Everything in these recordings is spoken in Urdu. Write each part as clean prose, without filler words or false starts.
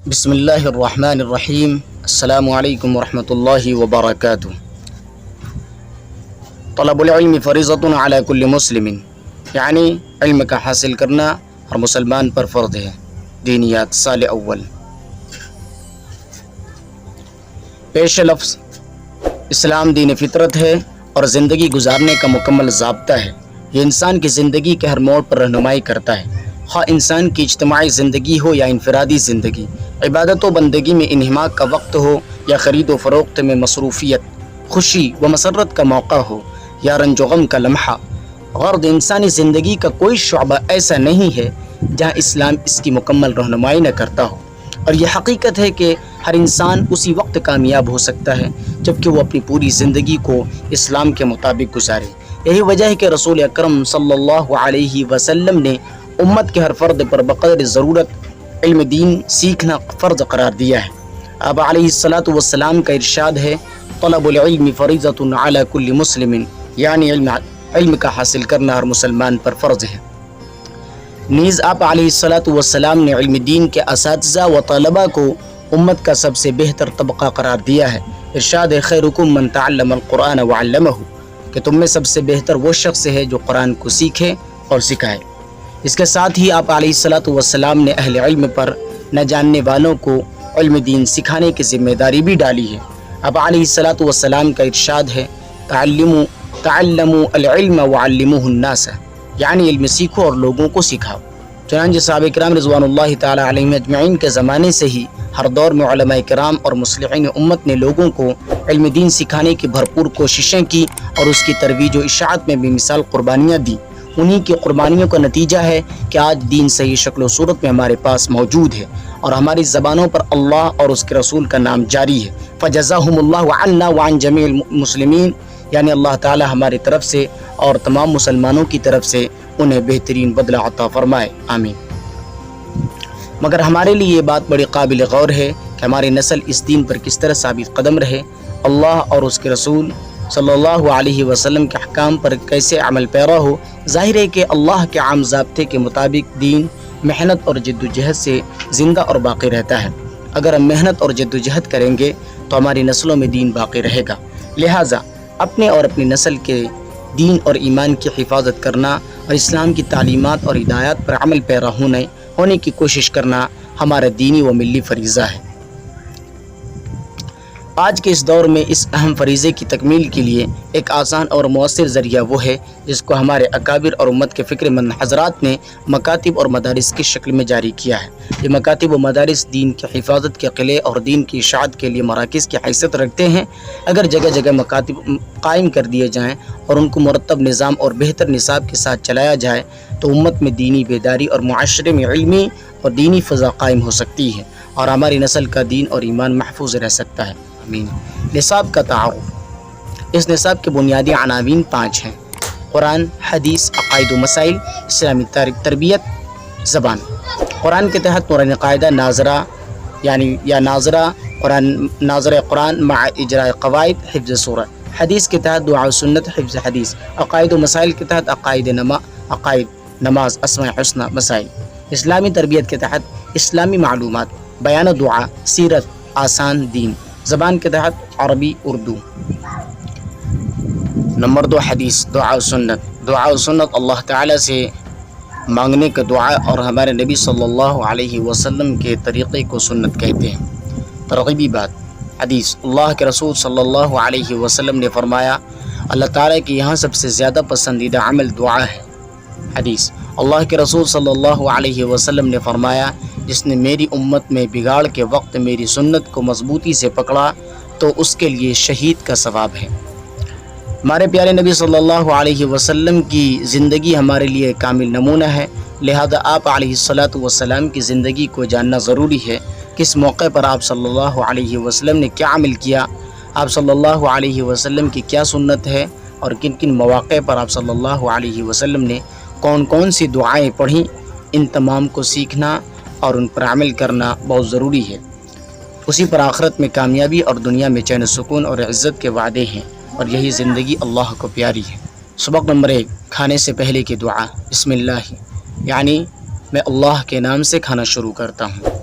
بسم اللہ الرحمن الرحیم۔ السلام علیکم ورحمۃ اللہ وبرکاتہ۔ طلب العلم فریضۃ علی کل مسلم، یعنی علم کا حاصل کرنا ہر مسلمان پر فرض ہے۔ دینیات سال اول۔ پیش لفظ، اسلام دین فطرت ہے اور زندگی گزارنے کا مکمل ضابطہ ہے۔ یہ انسان کی زندگی کے ہر موڑ پر رہنمائی کرتا ہے، خواہ انسان کی اجتماعی زندگی ہو یا انفرادی زندگی، عبادت و بندگی میں انہماک کا وقت ہو یا خرید و فروخت میں مصروفیت، خوشی و مسرت کا موقع ہو یا رنج و غم کا لمحہ۔ غرض انسانی زندگی کا کوئی شعبہ ایسا نہیں ہے جہاں اسلام اس کی مکمل رہنمائی نہ کرتا ہو، اور یہ حقیقت ہے کہ ہر انسان اسی وقت کامیاب ہو سکتا ہے جبکہ وہ اپنی پوری زندگی کو اسلام کے مطابق گزارے۔ یہی وجہ ہے کہ رسول اکرم صلی اللہ علیہ وسلم نے امت کے ہر فرد پر بقدر ضرورت علم دین سیکھنا فرض قرار دیا ہے۔ آپ علیہ السلام کا ارشاد ہے، طلب العلم فریضۃ علی کل مسلم، یعنی علم کا حاصل کرنا ہر مسلمان پر فرض ہے۔ نیز آپ علیہ السلام نے علم دین کے اساتذہ و طلباء کو امت کا سب سے بہتر طبقہ قرار دیا ہے۔ ارشاد ہے، خیرکم من تعلم القرآن وعلمہ، کہ تم میں سب سے بہتر وہ شخص ہے جو قرآن کو سیکھے اور سکھائے۔ اس کے ساتھ ہی آپ علیہ السلام نے اہل علم پر نہ جاننے والوں کو علم دین سکھانے کی ذمہ داری بھی ڈالی ہے۔ آپ علیہ السلام کا ارشاد ہے، تعلموا العلم وعلموه الناس، یعنی علم سیکھو اور لوگوں کو سکھاؤ۔ چنانچہ صحابہ کرام رضوان اللہ تعالی علیہم اجمعین کے زمانے سے ہی ہر دور میں علماء کرام اور مصلحین امت نے لوگوں کو علم دین سکھانے کی بھرپور کوششیں کی اور اس کی ترویج و اشاعت میں بے مثال قربانیاں دی۔ انہی کی قربانیوں کا نتیجہ ہے کہ آج دین صحیح شکل و صورت میں ہمارے پاس موجود ہے اور ہماری زبانوں پر اللہ اور اس کے رسول کا نام جاری ہے۔ فجزاہم اللہ عنا وعن جمیع المسلمین، یعنی اللہ تعالی ہماری طرف سے اور تمام مسلمانوں کی طرف سے انہیں بہترین بدلہ عطا فرمائے، آمین۔ مگر ہمارے لیے یہ بات بڑی قابل غور ہے کہ ہماری نسل اس دین پر کس طرح ثابت قدم رہے، اللہ اور اس کے رسول صلی اللہ علیہ وسلم کے احکام پر کیسے عمل پیرا ہو۔ ظاہر ہے کہ اللہ کے عام ضابطے کے مطابق دین محنت اور جد و جہد سے زندہ اور باقی رہتا ہے۔ اگر ہم محنت اور جد و جہد کریں گے تو ہماری نسلوں میں دین باقی رہے گا۔ لہٰذا اپنے اور اپنی نسل کے دین اور ایمان کی حفاظت کرنا اور اسلام کی تعلیمات اور ہدایات پر عمل پیرا ہونے کی کوشش کرنا ہمارا دینی و ملی فریضہ ہے۔ آج کے اس دور میں اس اہم فریضے کی تکمیل کے لیے ایک آسان اور مؤثر ذریعہ وہ ہے جس کو ہمارے اکابر اور امت کے فکر مند حضرات نے مکاتب اور مدارس کی شکل میں جاری کیا ہے۔ یہ مکاتب و مدارس دین کی حفاظت کے قلعے اور دین کی اشاعت کے لیے مراکز کی حیثیت رکھتے ہیں۔ اگر جگہ جگہ مکاتب قائم کر دیے جائیں اور ان کو مرتب نظام اور بہتر نصاب کے ساتھ چلایا جائے تو امت میں دینی بیداری اور معاشرے میں علمی اور دینی فضا قائم ہو سکتی ہے اور ہماری نسل کا دین اور ایمان محفوظ رہ سکتا ہے، آمین۔ نصاب کا تعارف۔ اس نصاب کے بنیادی عناوین 5 ہیں: قرآن، حدیث، عقائد و مسائل، اسلامی تربیت، زبان۔ قرآن کے تحت نورانی قاعدہ ناظرہ ناظرہ قرآن مع اجراء قواعد، حفظ سورہ۔ حدیث کے تحت دعا و سنت، حفظ حدیث۔ عقائد و مسائل کے تحت عقائد، نماز، اسماء حسنہ، مسائل۔ اسلامی تربیت کے تحت اسلامی معلومات، بیان و دعا، سیرت، آسان دین۔ زبان کے تحت عربی، اردو۔ نمبر 2، حدیث، دعا و سنت۔ دعا و سنت اللہ تعالیٰ سے مانگنے کا دعا اور ہمارے نبی صلی اللہ علیہ وسلم کے طریقے کو سنت کہتے ہیں۔ ترغیبی بات، حدیث، اللہ کے رسول صلی اللہ علیہ وسلم نے فرمایا، اللہ تعالیٰ کے یہاں سب سے زیادہ پسندیدہ عمل دعا ہے۔ حدیث، اللہ کے رسول صلی اللہ علیہ وسلم نے فرمایا، جس نے میری امت میں بگاڑ کے وقت میری سنت کو مضبوطی سے پکڑا تو اس کے لیے شہید کا ثواب ہے۔ ہمارے پیارے نبی صلی اللہ علیہ وسلم کی زندگی ہمارے لیے کامل نمونہ ہے، لہذا آپ علیہ السلام کی زندگی کو جاننا ضروری ہے۔ کس موقع پر آپ صلی اللہ علیہ وسلم نے کیا عمل کیا، آپ صلی اللہ علیہ وسلم کی کیا سنت ہے اور کن کن مواقع پر آپ صلی اللہ علیہ وسلم نے کون کون سی دعائیں پڑھیں، ان تمام کو سیکھنا اور ان پر عمل کرنا بہت ضروری ہے۔ اسی پر آخرت میں کامیابی اور دنیا میں چین و سکون اور عزت کے وعدے ہیں، اور یہی زندگی اللہ کو پیاری ہے۔ سبق نمبر 1، کھانے سے پہلے کی دعا۔ بسم اللہ، یعنی میں اللہ کے نام سے کھانا شروع کرتا ہوں۔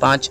5,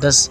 10,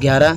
11,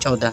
14,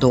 2,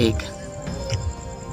1,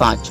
5,